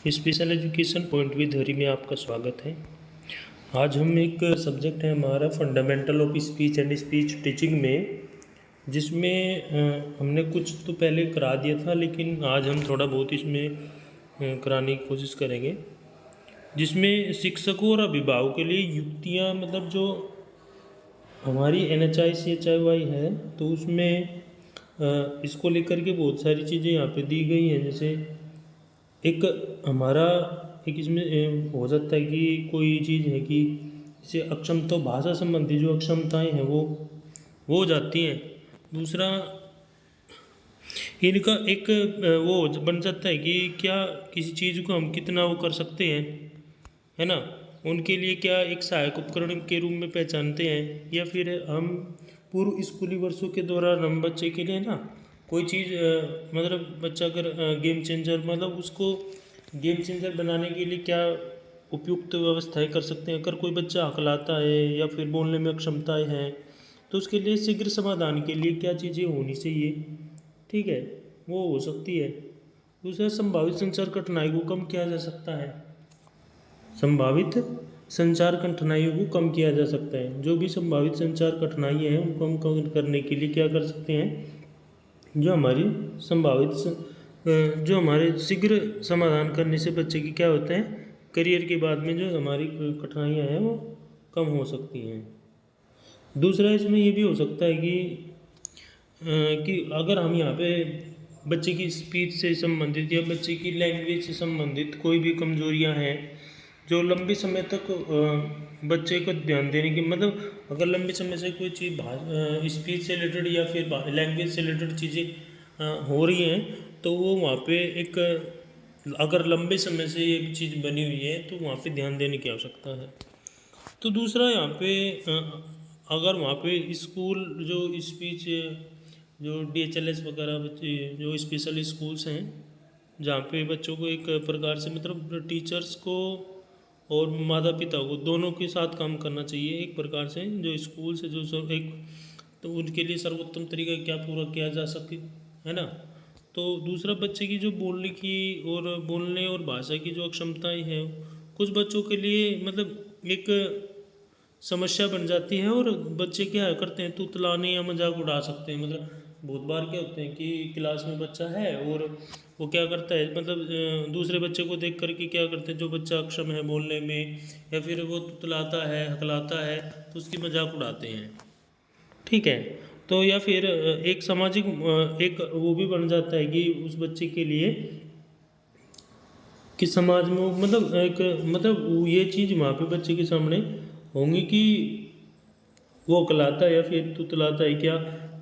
Special education point with हरी में आपका स्वागत है। आज हम एक सब्जेक्ट है हमारा fundamental of speech and speech teaching में, जिसमें हमने कुछ तो पहले करा दिया था, लेकिन आज हम थोड़ा बहुत इसमें कराने की कोशिश करेंगे, जिसमें शिक्षकों और अभिभावकों के लिए युक्तियाँ, मतलब जो हमारी NHI CHIY है तो उसमें इसको लेकर के बहुत सारी चीज़ें यहाँ पे दी गई हैं। जैसे एक हमारा एक इसमें हो सकता है कि कोई चीज़ है कि जैसे अक्षमता, भाषा संबंधी जो अक्षमताएं हैं वो हो जाती हैं। दूसरा इनका एक वो बन जाता है कि क्या किसी चीज़ को हम कितना वो कर सकते हैं, है ना। उनके लिए क्या एक सहायक उपकरण के रूप में पहचानते हैं, या फिर हम पूर्व स्कूली वर्षों के दौरान हम बच्चे के लिए ना कोई चीज़ मतलब बच्चा अगर गेम चेंजर, मतलब उसको गेम चेंजर बनाने के लिए क्या उपयुक्त व्यवस्थाएं कर सकते हैं। अगर कोई बच्चा हकलाता है या फिर बोलने में अक्षमताएं हैं तो उसके लिए शीघ्र समाधान के लिए क्या चीज़ें होनी चाहिए, ठीक है, वो हो सकती है। दूसरा, संभावित संचार कठिनाई को कम किया जा सकता है। संभावित संचार कठिनाइयों को कम किया जा सकता है। जो भी संभावित संचार कठिनाइयाँ हैं उनको हम कम करने के लिए क्या कर सकते हैं, जो हमारी संभावित जो हमारे शीघ्र समाधान करने से बच्चे की क्या होता है, करियर के बाद में जो हमारी कठिनाइयाँ हैं वो कम हो सकती हैं। दूसरा, इसमें ये भी हो सकता है कि अगर हम यहाँ पे बच्चे की स्पीच से संबंधित या बच्चे की लैंग्वेज से संबंधित कोई भी कमजोरियाँ हैं जो लंबे समय तक बच्चे को ध्यान देने की, मतलब अगर लंबे समय से कोई चीज़ स्पीच से रिलेटेड या फिर लैंग्वेज से रिलेटेड चीज़ें हो रही हैं तो वो वहाँ पे एक, अगर लंबे समय से ये चीज़ बनी हुई है तो वहाँ पे ध्यान देने की आवश्यकता है। तो दूसरा यहाँ पे अगर वहाँ पे स्कूल जो स्पीच जो DHLS वगैरह बच्चे जो स्पेशल स्कूल्स हैं जहाँ पे बच्चों को एक प्रकार से, मतलब टीचर्स को और माता पिता को दोनों के साथ काम करना चाहिए एक प्रकार से, जो स्कूल से जो एक, तो उनके लिए सर्वोत्तम तरीका क्या पूरा किया जा सके, है ना। तो दूसरा, बच्चे की जो बोलने और भाषा की जो अक्षमताएं हैं कुछ बच्चों के लिए मतलब एक समस्या बन जाती है, और बच्चे क्या करते हैं, तुतलाने या मजाक उड़ा सकते हैं। मतलब बहुत बार क्या होते हैं कि क्लास में बच्चा है और वो क्या करता है, मतलब दूसरे बच्चे को देख करके क्या करते हैं, जो बच्चा अक्षम है बोलने में या फिर वो तुतलाता है हकलाता है तो उसकी मजाक उड़ाते हैं, ठीक है। तो या फिर एक सामाजिक एक वो भी बन जाता है कि उस बच्चे के लिए कि समाज में मतलब एक, मतलब ये चीज़ वहाँ पे बच्चे के सामने होंगी कि वो हकलाता है या फिर तुतलाता है, क्या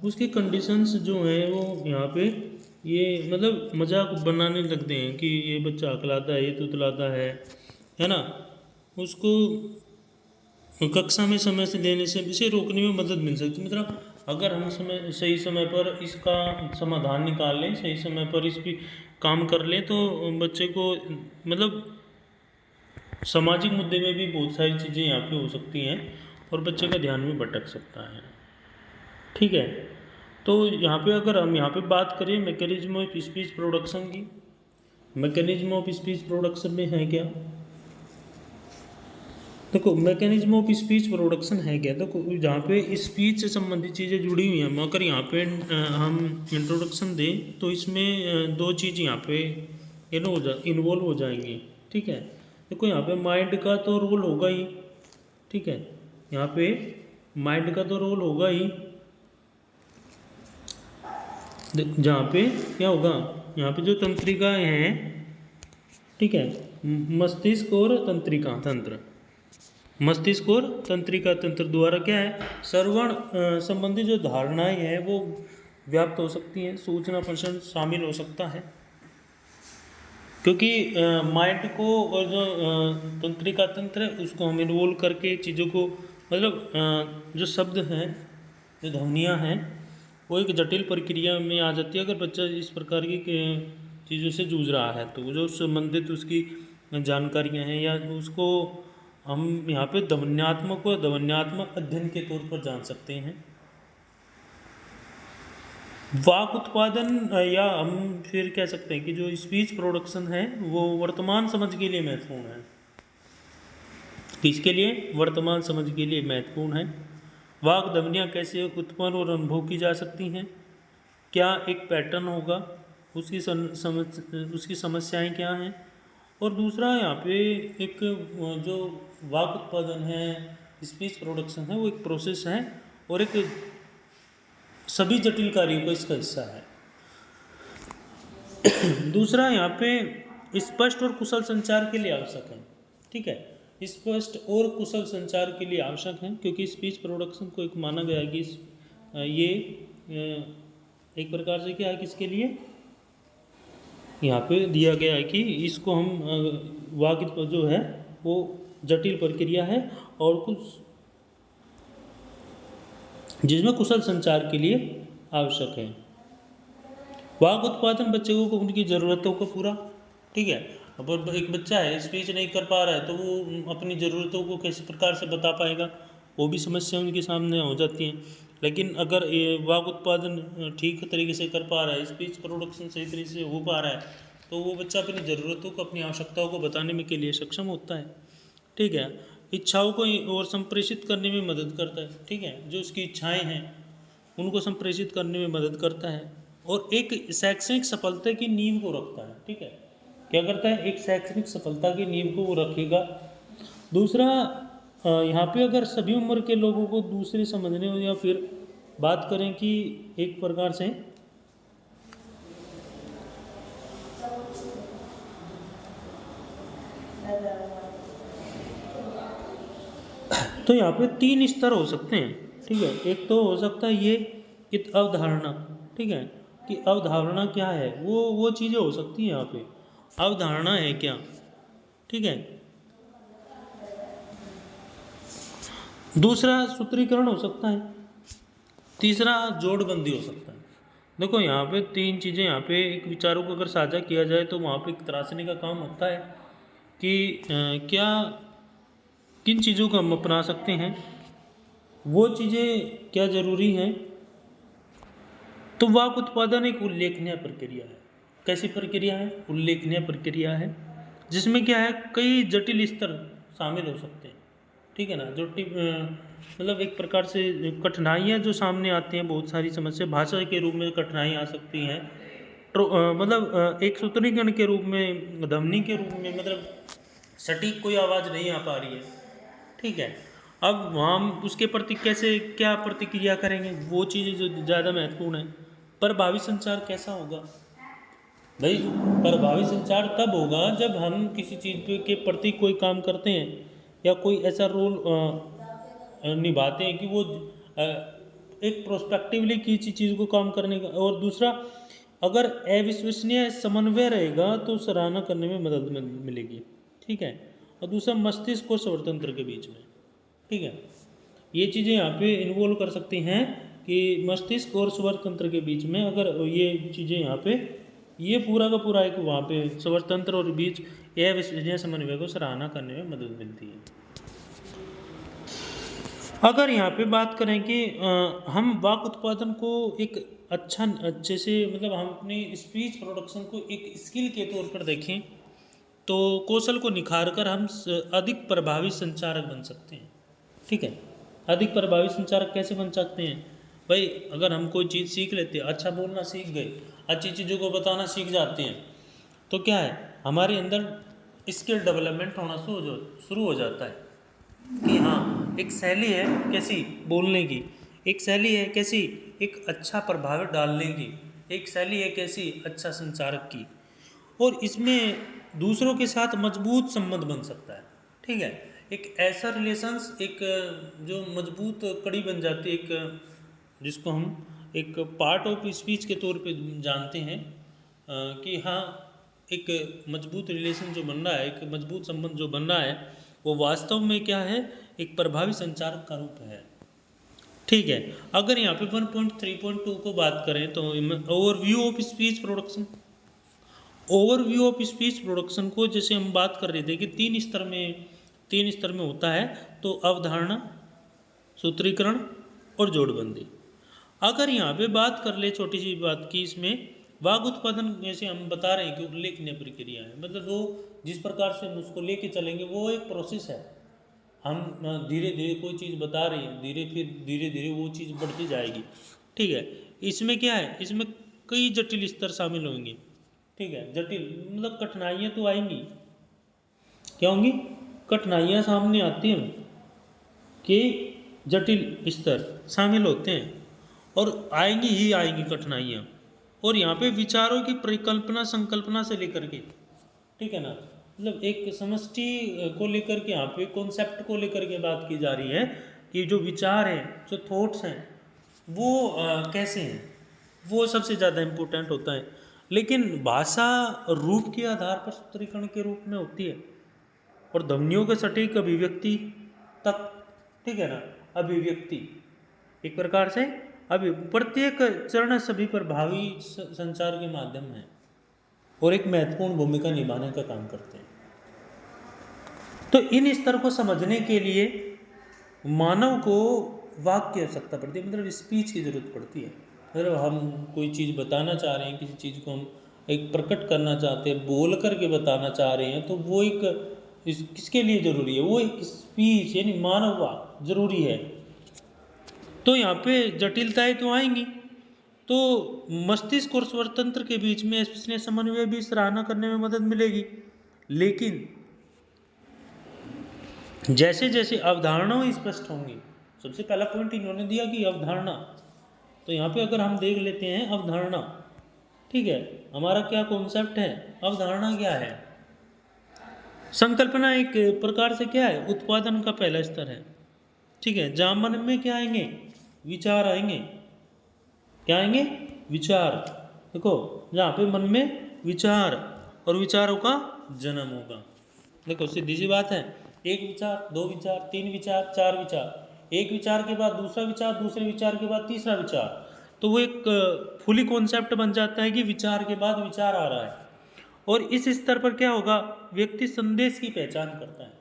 उसके कंडीशंस जो हैं वो यहाँ पे ये मतलब मजाक बनाने लगते हैं कि ये बच्चा हकलाता है, ये तुतलाता है ना। उसको कक्षा में समय से देने से इसे रोकने में मदद मिल सकती है। मतलब अगर हम सही समय पर इसका समाधान निकाल लें, सही समय पर इस पर काम कर लें तो बच्चे को, मतलब सामाजिक मुद्दे में भी बहुत सारी चीज़ें यहाँ पे हो सकती हैं और बच्चे का ध्यान भी भटक सकता है, ठीक है। तो यहाँ पे अगर हम यहाँ पे बात करें मैकेनिज्म ऑफ स्पीच प्रोडक्शन की, मैकेनिज्म ऑफ स्पीच प्रोडक्शन में है क्या, देखो मैकेनिज्म ऑफ स्पीच प्रोडक्शन है क्या, देखो जहाँ पे स्पीच से संबंधित चीज़ें जुड़ी हुई हैं, अगर यहाँ पे हम इंट्रोडक्शन दें तो इसमें दो चीज़ यहाँ पे इन्वॉल्व हो जाएंगी, ठीक है। देखो यहाँ पे माइंड का तो रोल होगा ही, ठीक है, यहाँ पे माइंड का तो रोल होगा ही। जहाँ पे क्या होगा, यहाँ पे जो तंत्रिकाएँ हैं, ठीक है, मस्तिष्क और तंत्रिका तंत्र, मस्तिष्क और तंत्रिका तंत्र द्वारा क्या है, श्रवण संबंधी जो धारणाएं हैं वो व्याप्त हो सकती हैं, सूचना प्रसरण शामिल हो सकता है। क्योंकि माइंड को और जो तंत्रिका तंत्र है उसको हम इन्वॉल्व करके चीज़ों को, मतलब जो शब्द हैं, जो ध्वनियाँ हैं, वो एक जटिल प्रक्रिया में आ जाती है। अगर बच्चा इस प्रकार की चीज़ों से जूझ रहा है तो जो संबंधित उसकी जानकारियाँ हैं या उसको हम यहाँ पे ध्वन्यात्मक और ध्वन्यात्मक अध्ययन के तौर पर जान सकते हैं। वाक उत्पादन या हम फिर कह सकते हैं कि जो स्पीच प्रोडक्शन है वो वर्तमान समझ के लिए महत्वपूर्ण है। किसके लिए? वर्तमान समझ के लिए महत्वपूर्ण है। वाक ध्वनियाँ कैसे उत्पन्न और अनुभव की जा सकती हैं? क्या एक पैटर्न होगा? उसकी समस्याएं क्या हैं? और दूसरा यहाँ पे एक जो वाक उत्पादन है, स्पीच प्रोडक्शन है, वो एक प्रोसेस है और एक सभी जटिल कार्यों का इसका हिस्सा है। दूसरा यहाँ पे स्पष्ट और कुशल संचार के लिए आवश्यक है। ठीक है, स्पष्ट और कुशल संचार के लिए आवश्यक है, क्योंकि स्पीच प्रोडक्शन को एक माना गया है कि ये एक प्रकार से क्या है, किसके लिए यहाँ पे दिया गया है कि इसको हम वाक्य जो है वो जटिल प्रक्रिया है और कुछ जिसमें कुशल संचार के लिए आवश्यक है। वाक उत्पादन बच्चे को उनकी ज़रूरतों को पूरा, ठीक है, अब एक बच्चा है स्पीच नहीं कर पा रहा है तो वो अपनी ज़रूरतों को किस प्रकार से बता पाएगा, वो भी समस्या उनके सामने हो जाती हैं। लेकिन अगर ये वाक उत्पादन ठीक तरीके से कर पा रहा है, स्पीच प्रोडक्शन सही तरीके से हो पा रहा है, तो वो बच्चा अपनी ज़रूरतों को, अपनी आवश्यकताओं को बताने में के लिए सक्षम होता है। ठीक है, इच्छाओं को और संप्रेषित करने में मदद करता है। ठीक है, जो उसकी इच्छाएँ हैं उनको संप्रेषित करने में मदद करता है और एक शैक्षणिक सफलता की नींव को रखता है। ठीक है, क्या करता है, एक शैक्षणिक सफलता की नींव को वो रखेगा। दूसरा यहाँ पे अगर सभी उम्र के लोगों को दूसरे समझने हो या फिर बात करें कि एक प्रकार से तो यहाँ पे 3 स्तर हो सकते हैं। ठीक है, एक तो हो सकता है ये कि अवधारणा, ठीक है, कि अवधारणा क्या है, वो चीज़ें हो सकती हैं यहाँ पे, अवधारणा है क्या। ठीक है, दूसरा सूत्रीकरण हो सकता है, तीसरा जोड़बंदी हो सकता है। देखो यहाँ पे 3 चीज़ें, यहाँ पे एक विचारों को अगर साझा किया जाए तो वहाँ पे एक तराशने का काम होता है कि क्या किन चीज़ों को हम अपना सकते हैं, वो चीज़ें क्या ज़रूरी हैं। तो वाक उत्पादन एक उल्लेखनीय प्रक्रिया है। कैसी प्रक्रिया है? उल्लेखनीय प्रक्रिया है, जिसमें क्या है, कई जटिल स्तर शामिल हो सकते हैं। ठीक है ना, जो मतलब एक प्रकार से कठिनाइयाँ जो सामने आती हैं, बहुत सारी समस्या भाषा के रूप में कठिनाई आ सकती हैं, मतलब एक सूत्रीकरण के रूप में, ध्वनि के रूप में, मतलब सटीक कोई आवाज़ नहीं आ पा रही है। ठीक है, अब हम उसके प्रति कैसे क्या प्रतिक्रिया करेंगे, वो चीज़ें जो ज़्यादा महत्वपूर्ण है। प्रभावी संचार कैसा होगा भाई? प्रभावी संचार तब होगा जब हम किसी चीज़ के प्रति कोई काम करते हैं या कोई ऐसा रोल निभाते हैं कि वो एक प्रोस्पेक्टिवली किसी चीज़ को काम करने का। और दूसरा, अगर अविश्वसनीय समन्वय रहेगा तो सराहना करने में मदद मिलेगी। ठीक है, और दूसरा मस्तिष्क और स्वतंत्र के बीच में। ठीक है, ये चीज़ें यहाँ पे इन्वॉल्व कर सकती हैं कि मस्तिष्क और स्वतंत्र के बीच में अगर ये चीज़ें यहाँ पे, ये पूरा का पूरा एक वहाँ पे स्वतंत्र और बीच अविश्वसनीय समन्वय को सराहना करने में मदद मिलती है। अगर यहाँ पे बात करें कि हम वाक उत्पादन को एक अच्छे से, मतलब हम अपनी स्पीच प्रोडक्शन को एक स्किल के तौर पर देखें तो कौशल को निखार कर हम अधिक प्रभावी संचारक बन सकते हैं। ठीक है, अधिक प्रभावी संचारक कैसे बन सकते हैं भाई? अगर हम कोई चीज़ सीख लेते हैं, अच्छा बोलना सीख गए, अच्छी चीज़ों को बताना सीख जाते हैं, तो क्या है, हमारे अंदर स्किल डेवलपमेंट होना शुरू हो जाता है कि हाँ, एक शैली है कैसी बोलने की, एक शैली है कैसी एक अच्छा प्रभाव डालने की, एक शैली है कैसी अच्छा संचारक की, और इसमें दूसरों के साथ मजबूत संबंध बन सकता है। ठीक है, एक ऐसा रिलेशंस, एक जो मजबूत कड़ी बन जाती है, एक जिसको हम एक पार्ट ऑफ स्पीच के तौर पे जानते हैं कि हाँ, एक मजबूत रिलेशन जो बन रहा है, एक मजबूत संबंध जो बन रहा है, वो वास्तव में क्या है, एक प्रभावी संचार का रूप है। ठीक है, अगर यहाँ पे 1.3.2 को बात करें तो overview of speech production, overview of speech production को जैसे हम बात कर रहे थे कि 3 स्तर में होता है, तो अवधारणा, सूत्रीकरण और जोड़बंदी। अगर यहाँ पे बात कर ले छोटी सी बात की, इसमें वाग उत्पादन जैसे हम बता रहे हैं कि उल्लेखनीय प्रक्रिया है, मतलब वो जिस प्रकार से हम उसको लेके चलेंगे वो एक प्रोसेस है। हम धीरे धीरे कोई चीज़ बता रहे हैं, धीरे धीरे वो चीज़ बढ़ती जाएगी। ठीक है, इसमें क्या है, इसमें कई जटिल स्तर शामिल होंगे। ठीक है, जटिल मतलब कठिनाइयाँ तो आएंगी, क्या होंगी, कठिनाइयाँ सामने आती हैं कि जटिल स्तर शामिल होते हैं और आएंगी ही आएंगी कठिनाइयाँ। और यहाँ पे विचारों की परिकल्पना संकल्पना से लेकर के, ठीक है ना, मतलब एक समष्टि को लेकर के यहाँ पे कॉन्सेप्ट को लेकर के बात की जा रही है कि जो विचार हैं, जो थॉट्स हैं, वो कैसे हैं, वो सबसे ज़्यादा इम्पोर्टेंट होता है। लेकिन भाषा रूप के आधार पर सूत्रीकरण के रूप में होती है और ध्वनियों के सटीक अभिव्यक्ति तक, ठीक है ना, अभिव्यक्ति एक प्रकार से अभी प्रत्येक चरण सभी प्रभावी संचार के माध्यम है और एक महत्वपूर्ण भूमिका निभाने का काम करते हैं। तो इन स्तर को समझने के लिए मानव को वाक्य की आवश्यकता पड़ती है, मतलब स्पीच की जरूरत पड़ती है। मतलब हम कोई चीज़ बताना चाह रहे हैं, किसी चीज़ को हम एक प्रकट करना चाहते हैं, बोल करके बताना चाह रहे हैं, तो वो एक किसके लिए जरूरी है, वो एक स्पीच यानी मानव वाक्य जरूरी है। तो यहाँ पे जटिलताएं तो आएंगी, तो मस्तिष्क और स्वरतंत्र के बीच में इसने समन्वय भी सराहना करने में मदद मिलेगी। लेकिन जैसे जैसे अवधारणाएं स्पष्ट होंगी, सबसे पहला पॉइंट इन्होंने दिया कि अवधारणा, तो यहाँ पे अगर हम देख लेते हैं अवधारणा, ठीक है, हमारा क्या कॉन्सेप्ट है, अवधारणा क्या है। संकल्पना एक प्रकार से क्या है, उत्पादन का पहला स्तर है। ठीक है, जहाँ मन में क्या आएंगे, विचार आएंगे, क्या आएंगे, विचार। देखो जहाँ पे मन में विचार और विचारों का जन्म होगा। देखो सीधी सी बात है, एक विचार, दो विचार, तीन विचार, चार विचार, एक विचार के बाद दूसरा विचार, दूसरे विचार के बाद तीसरा विचार, तो वो एक फुली कॉन्सेप्ट बन जाता है कि विचार के बाद विचार आ रहा है। और इस स्तर पर क्या होगा, व्यक्ति संदेश की पहचान करता है।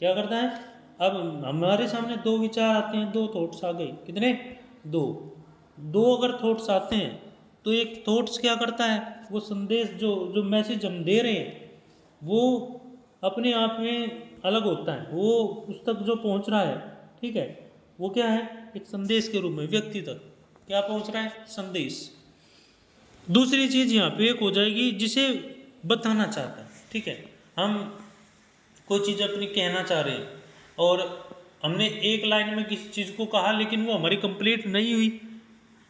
क्या करता है, अब हमारे सामने दो विचार आते हैं, दो थॉट्स आ गए, कितने, दो अगर थॉट्स आते हैं तो एक थॉट्स क्या करता है, वो संदेश जो मैसेज हम दे रहे हैं वो अपने आप में अलग होता है, वो उस तक जो पहुंच रहा है, ठीक है, वो क्या है, एक संदेश के रूप में व्यक्ति तक क्या पहुंच रहा है, संदेश। दूसरी चीज़ यहाँ पे एक हो जाएगी जिसे बताना चाहता है। ठीक है, हम कोई चीज़ अपनी कहना चाह रहे हैं और हमने एक लाइन में किसी चीज़ को कहा लेकिन वो हमारी कंप्लीट नहीं हुई,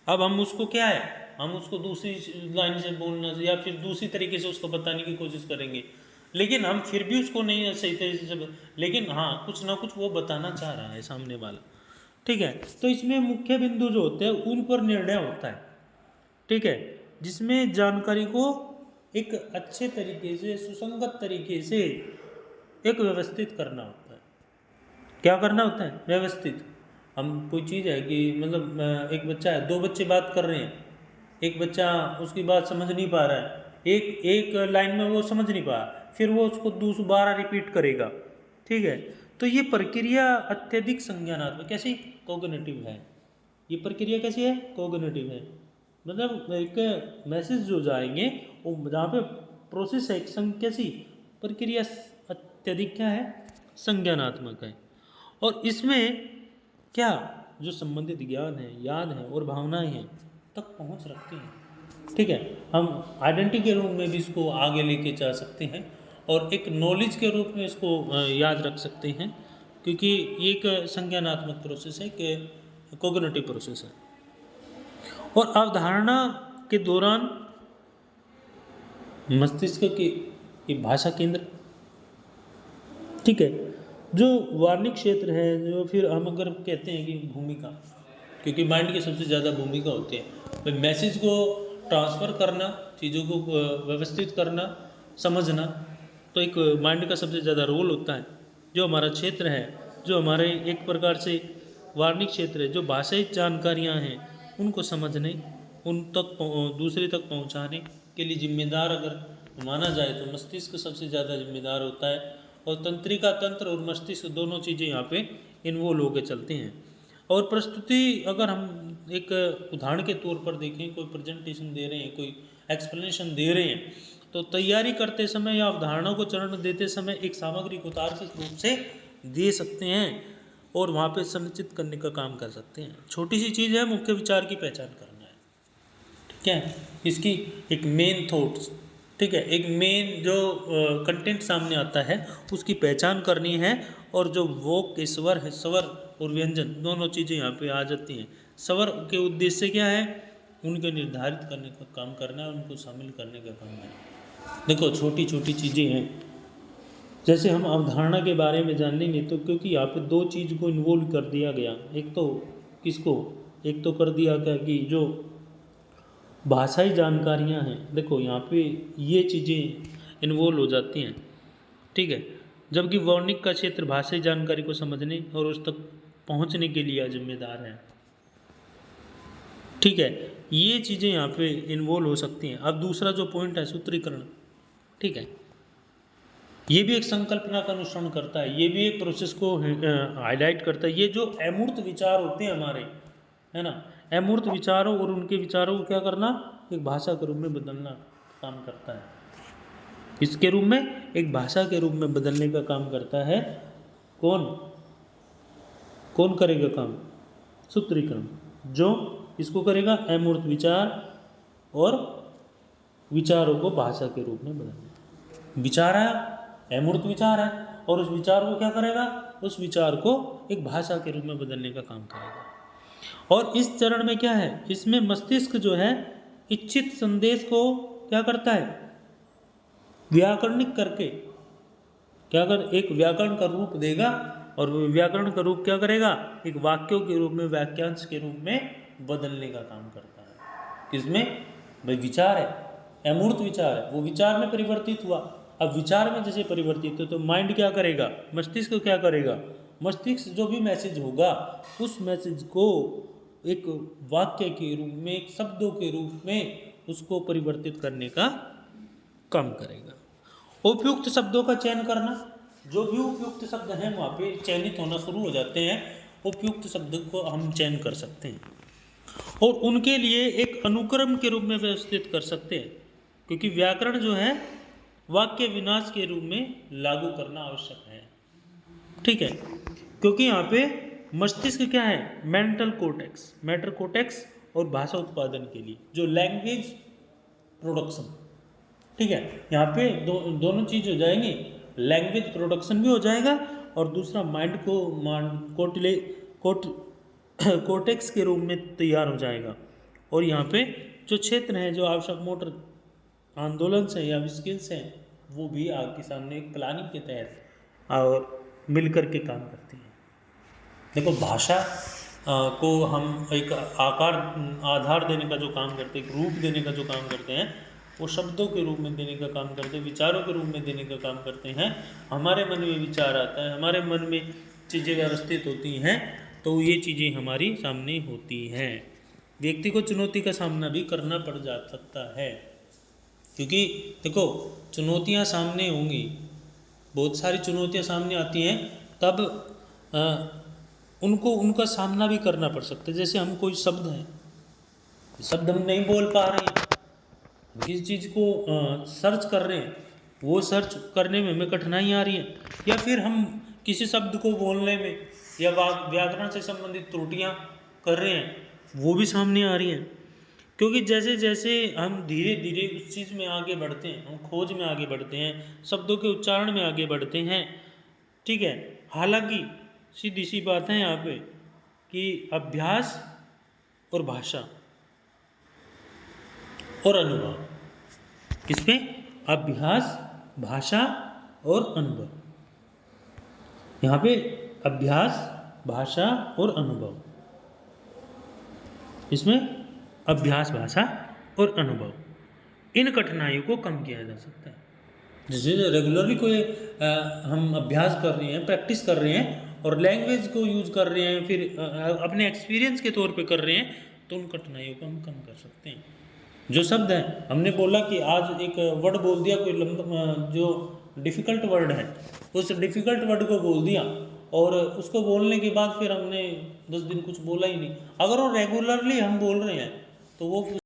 अब हम उसको क्या है, हम उसको दूसरी लाइन से बोलना या फिर दूसरी तरीके से उसको बताने की कोशिश करेंगे, लेकिन हम फिर भी उसको नहीं सही तरीके से, लेकिन हाँ कुछ ना कुछ वो बताना चाह रहा है सामने वाला। ठीक है, तो इसमें मुख्य बिंदु जो होते हैं उन पर निर्णय होता है। ठीक है, जिसमें जानकारी को एक अच्छे तरीके से, सुसंगत तरीके से एक व्यवस्थित करना होता है। क्या करना होता है, व्यवस्थित। हम कोई चीज़ है कि मतलब एक बच्चा है, दो बच्चे बात कर रहे हैं, एक बच्चा उसकी बात समझ नहीं पा रहा है, एक लाइन में वो समझ नहीं पा, फिर वो उसको दोबारा रिपीट करेगा। ठीक है, तो ये प्रक्रिया अत्यधिक संज्ञानात्मक, कैसी, कॉग्निटिव है। ये प्रक्रिया कैसी है, कॉग्निटिव है, मतलब एक मैसेज जो जाएंगे वो जहाँ पे प्रोसेस है, एक कैसी प्रक्रिया अत्यधिक क्या है, संज्ञानात्मक है। और इसमें क्या, जो संबंधित ज्ञान है, याद है और भावनाएं हैं तक पहुंच रखती हैं। ठीक है, हम आइडेंटिटी के रूप में भी इसको आगे लेके जा सकते हैं और एक नॉलेज के रूप में इसको याद रख सकते हैं, क्योंकि ये एक संज्ञानात्मक प्रोसेस है, कि कॉग्निटिव प्रोसेस है। और अवधारणा के दौरान मस्तिष्क के भाषा केंद्र, ठीक है, जो वार्निक क्षेत्र है, जो फिर हम अगर कहते हैं कि भूमिका, क्योंकि माइंड की सबसे ज़्यादा भूमिका होती है भाई, मैसेज को ट्रांसफ़र करना, चीज़ों को व्यवस्थित करना, समझना, तो एक माइंड का सबसे ज़्यादा रोल होता है। जो हमारा क्षेत्र है, जो हमारे एक प्रकार से वार्निक क्षेत्र है, जो भाषाई जानकारियाँ हैं उनको समझने, उन तक दूसरे तक पहुँचाने के लिए जिम्मेदार अगर माना जाए तो मस्तिष्क सबसे ज़्यादा जिम्मेदार होता है। और तंत्रिका तंत्र और मस्तिष्क दोनों चीज़ें यहाँ पे इन्वॉल्व होकर चलती हैं। और प्रस्तुति अगर हम एक उदाहरण के तौर पर देखें, कोई प्रेजेंटेशन दे रहे हैं, कोई एक्सप्लेनेशन दे रहे हैं, तो तैयारी करते समय या अवधारणा को चरण देते समय एक सामग्री को तार्किक रूप से दे सकते हैं और वहाँ पे संरचित करने का काम कर सकते हैं। छोटी सी चीज़ है, मुख्य विचार की पहचान करना है, ठीक है, इसकी एक मेन थॉट्स, ठीक है, एक मेन जो कंटेंट सामने आता है उसकी पहचान करनी है। और जो वोक के स्वर है, स्वर और व्यंजन दोनों चीज़ें यहाँ पे आ जाती हैं। स्वर के उद्देश्य क्या है, उनके निर्धारित करने का काम करना है, उनको शामिल करने का काम है। देखो छोटी छोटी चीज़ें हैं, जैसे हम अवधारणा के बारे में जान लेंगे तो क्योंकि यहाँ पे दो चीज़ को इन्वॉल्व कर दिया गया, एक तो किसको, एक तो कर दिया गया कि जो भाषाई जानकारियाँ हैं, देखो यहाँ पे ये चीज़ें इन्वॉल्व हो जाती हैं, ठीक है, जबकि वर्णिक का क्षेत्र भाषाई जानकारी को समझने और उस तक पहुँचने के लिए जिम्मेदार है, ठीक है, ये चीज़ें यहाँ पे इन्वॉल्व हो सकती हैं। अब दूसरा जो पॉइंट है सूत्रीकरण, ठीक है, ये भी एक संकल्पना का अनुसरण करता है, ये भी एक प्रोसेस को हाईलाइट करता है। ये जो अमूर्त विचार होते हैं हमारे, है ना, अमूर्त विचारों और उनके विचारों को क्या करना, एक भाषा के रूप में बदलना काम करता है, इसके रूप में एक भाषा के रूप में बदलने का काम करता है। कौन कौन करेगा काम, सूत्रीकरण, जो इसको करेगा अमूर्त विचार और विचारों को भाषा के रूप में बदलना। विचार है, अमूर्त विचार है, और उस विचार को क्या करेगा, उस विचार को एक भाषा के रूप में बदलने का काम करेगा। और इस चरण में क्या है, इसमें मस्तिष्क जो है इच्छित संदेश को क्या करता है, व्याकरणिक करके क्या कर, एक व्याकरण का रूप देगा, और व्याकरण का रूप क्या करेगा, एक वाक्यों के रूप में, वाक्यांश के रूप में बदलने का काम करता है। किसमें, भाई विचार है, अमूर्त विचार है, वो विचार में परिवर्तित हुआ। अब विचार में जैसे परिवर्तित हो तो माइंड क्या करेगा, मस्तिष्क क्या करेगा, मस्तिष्क जो भी मैसेज होगा उस मैसेज को एक वाक्य के रूप में, एक शब्दों के रूप में उसको परिवर्तित करने का काम करेगा। उपयुक्त शब्दों का चयन करना, जो भी उपयुक्त शब्द हैं वहाँ पे चयनित होना शुरू हो जाते हैं, उपयुक्त शब्द को हम चयन कर सकते हैं और उनके लिए एक अनुक्रम के रूप में व्यवस्थित कर सकते हैं, क्योंकि व्याकरण जो है वाक्य विन्यास के रूप में लागू करना आवश्यक है, ठीक है, क्योंकि यहाँ पे मस्तिष्क क्या है, मेंटल कोर्टेक्स, मैटर कोर्टेक्स और भाषा उत्पादन के लिए जो लैंग्वेज प्रोडक्शन, ठीक है, यहाँ पे दोनों चीज़ हो जाएंगी, लैंग्वेज प्रोडक्शन भी हो जाएगा और दूसरा माइंड को कोर्टेक्स के रूप में तैयार हो जाएगा। और यहाँ पे जो क्षेत्र है, जो आवश्यक मोटर आंदोलन से या स्किल्स हैं, वो भी आपके सामने एक प्लानिंग के तहत और मिलकर के काम करती हैं। देखो भाषा को हम एक आधार देने का जो काम करते हैं, एक रूप देने का जो काम करते हैं, वो शब्दों के रूप में देने का काम करते हैं, विचारों के रूप में देने का काम करते हैं। हमारे मन में विचार आता है, हमारे मन में चीज़ें व्यवस्थित होती हैं, तो ये चीज़ें हमारी सामने होती हैं। व्यक्ति को चुनौती का सामना भी करना पड़ जा सकता है, क्योंकि देखो चुनौतियाँ सामने होंगी, बहुत सारी चुनौतियाँ सामने आती हैं, तब उनको उनका सामना भी करना पड़ सकता है। जैसे हम कोई शब्द हैं, शब्द हम नहीं बोल पा रहे हैं, किसी चीज़ को सर्च कर रहे हैं, वो सर्च करने में हमें कठिनाई आ रही है, या फिर हम किसी शब्द को बोलने में या व्याकरण से संबंधित त्रुटियां कर रहे हैं, वो भी सामने आ रही हैं। क्योंकि जैसे जैसे हम धीरे धीरे उस चीज़ में आगे बढ़ते हैं, हम खोज में आगे बढ़ते हैं, शब्दों के उच्चारण में आगे बढ़ते हैं, ठीक है। हालांकि सीधी सी बात है यहाँ पे कि अभ्यास और भाषा और अनुभव, किसमें, अभ्यास, भाषा और अनुभव, यहाँ पे अभ्यास, भाषा और अनुभव, इसमें अभ्यास, भाषा और अनुभव, इन कठिनाइयों को कम किया जा सकता है। जैसे रेगुलरली कोई हम अभ्यास कर रहे हैं, प्रैक्टिस कर रहे हैं और लैंग्वेज को यूज कर रहे हैं, फिर अपने एक्सपीरियंस के तौर पे कर रहे हैं, तो उन कठिनाइयों को हम कम कर सकते हैं। जो शब्द है, हमने बोला कि आज एक वर्ड बोल दिया, कोई जो डिफ़िकल्ट वर्ड है, उस डिफ़िकल्ट वर्ड को बोल दिया और उसको बोलने के बाद फिर हमने 10 दिन कुछ बोला ही नहीं। अगर वो रेगुलरली हम बोल रहे हैं तो वो